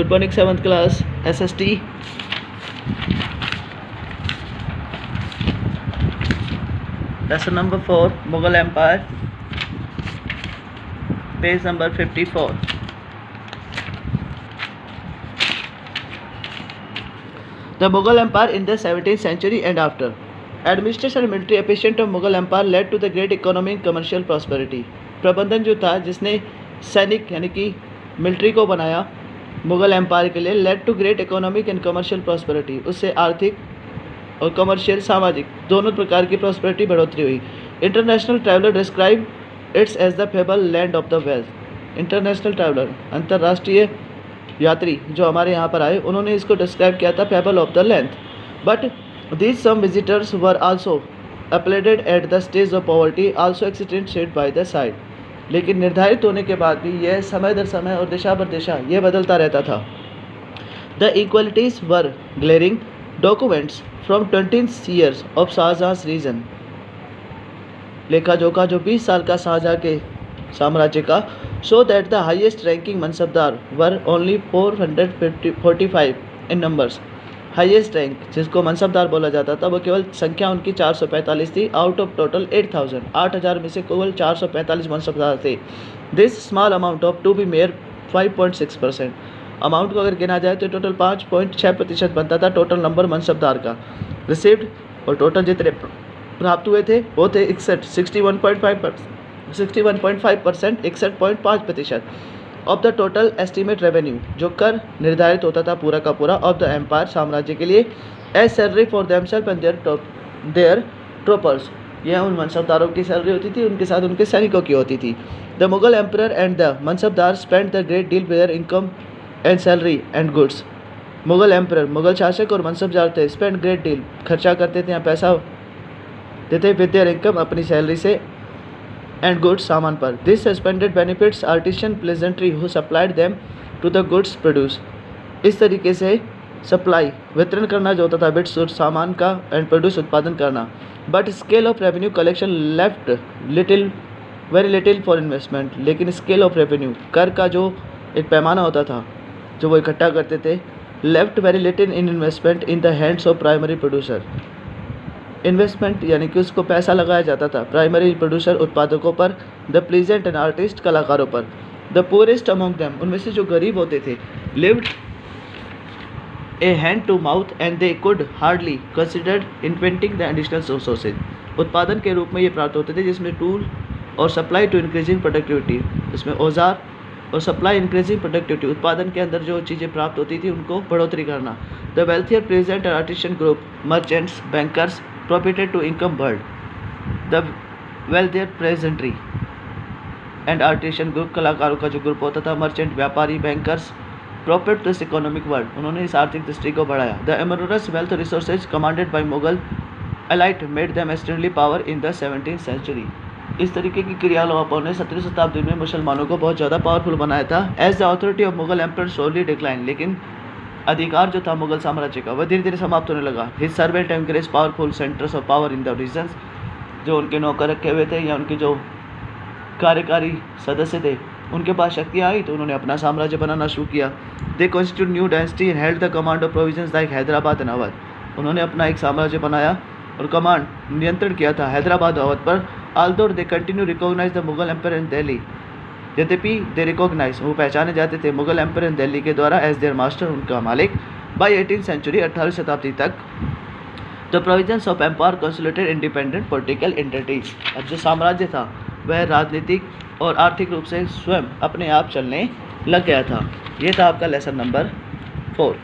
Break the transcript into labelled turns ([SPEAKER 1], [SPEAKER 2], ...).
[SPEAKER 1] Good morning, 7th class SST. Lesson number 4, Mughal Empire, page number 54. The Mughal Empire in the 17th century and after. Administration and military efficiency of Mughal Empire led to the great economic and commercial prosperity. प्रबंधन जो था जिसने सैनिक यानी कि military को बनाया Mughal empire के लिए led to great economic and commercial prosperity, उससे आर्थिक और कमर्शियल सामाजिक दोनों प्रकार की प्रॉस्पेरिटी बढ़ोतरी हुई. International traveller describe its as the fable land of the wealth. International traveller अंतर्राष्ट्रीय यात्री जो हमारे यहाँ पर आए उन्होंने इसको डिस्क्राइब किया था fable of the length. But these some visitors were also uploaded at the stage of poverty also extended by the side. लेकिन निर्धारित होने के बाद भी यह समय दर समय और दिशा बर दिशा यह बदलता रहता था. The equalities were glaring documents from 20 years of Shahjahan's reign. लेखा जोखा जो 20 साल का शाहजहां के साम्राज्य का show that the highest ranking mansabdar were only 445 in numbers. Highest rank जिसको मनसबदार बोला जाता था वो केवल संख्या उनकी 445 थी. आउट ऑफ टोटल 8,000 में से केवल 445 मनसबदार थे. This small amount of to be mayor 5.6%. Amount को अगर गिना जाए तो टोटल 5.6% बनता था टोटल नंबर मनसबदार का. रिसीव्ड और टोटल जितने प्राप्त हुए थे वो थे 61.5%, 61.5% of the total estimate revenue जो कर निर्धारित होता था पूरा का पूरा ऑफ द एम्पायर साम्राज्य के लिए as salary for themselves and their troopers. यह उन मनसबदारों की सैलरी होती थी, उनके साथ उनके सैनिकों की होती थी. The Mughal emperor and the mansabdar spend the great deal there income and salary and goods. Mughal emperor Mughal शासक और मनसबदार थे स्पेंड ग्रेट डील खर्चा करते थे या पैसा देते विद देयर इनकम अपनी सैलरी से एंड गुड्स सामान पर. This suspended benefits artisans peasantry who supplied them to the goods produce. इस तरीके से सप्लाई वितरण करना जो होता था बिट्स और सामान का एंड प्रोड्यूस उत्पादन करना. But scale of revenue collection left very little for investment. लेकिन स्केल ऑफ रेवेन्यू कर का जो एक पैमाना होता था जो वो इकट्ठा करते थे left very little in investment in the hands of primary producer. Investment यानी कि उसको पैसा लगाया जाता था प्राइमरी प्रोड्यूसर उत्पादकों पर, द प्लीजेंट एंड आर्टिस्ट कलाकारों पर. द पुअरेस्ट अमॉन्ग देम उनमें से जो गरीब होते थे lived a hand to mouth and they could hardly considered inventing the additional sources. उत्पादन के रूप में ये प्राप्त होते थे जिसमें टूल और सप्लाई टू इंक्रीजिंग प्रोडक्टिविटी, इसमें औजार और सप्लाई इंक्रीजिंग प्रोडक्टिविटी उत्पादन के अंदर जो चीज़ें प्राप्त होती थी उनको बढ़ोतरी करना. The wealthier present and artisan group merchants bankers profited to income bird. The wealthier peasantry and artisan group कलाकारों का जो ग्रुप होता था मर्चेंट व्यापारी bankers profit this economic world उन्होंने इस आर्थिक दृष्टि को बढ़ाया. The enormous wealth resources commanded by Mughal elite made them extremely power in the 17th century. इस तरीके की क्रियाकलापों ने 17वीं शताब्दी में मुसलमानों को बहुत ज़्यादा पावरफुल बनाया था. As the authority of Mughal emperor slowly decline. लेकिन अधिकार जो था मुगल साम्राज्य का वह धीरे धीरे समाप्त होने लगा. His servant encourage powerful centres of power in the regions. जो उनके नौकर रखे हुए थे या उनके जो कार्यकारी सदस्य थे उनके पास शक्तियाँ आई तो उन्होंने अपना साम्राज्य बनाना शुरू किया. They constitute new dynasty and held the command of provisions like Hyderabad and Awadh. उन्होंने अपना एक साम्राज्य बनाया और कमांड नियंत्रण किया था हैदराबाद और अवध पर. Although they continue recognise the Mughal emperor in Delhi. यद्यपि दे रिकॉग्नाइज वो पहचाने जाते थे मुगल एम्पर इन दिल्ली के द्वारा एज देयर मास्टर उनका मालिक. बाई 18th सेंचुरी 18वीं शताब्दी तक the provisions of empire consolidated independent political entities. अब जो साम्राज्य था वह राजनीतिक और आर्थिक रूप से स्वयं अपने आप चलने लग गया था. ये था आपका लेसन नंबर 4.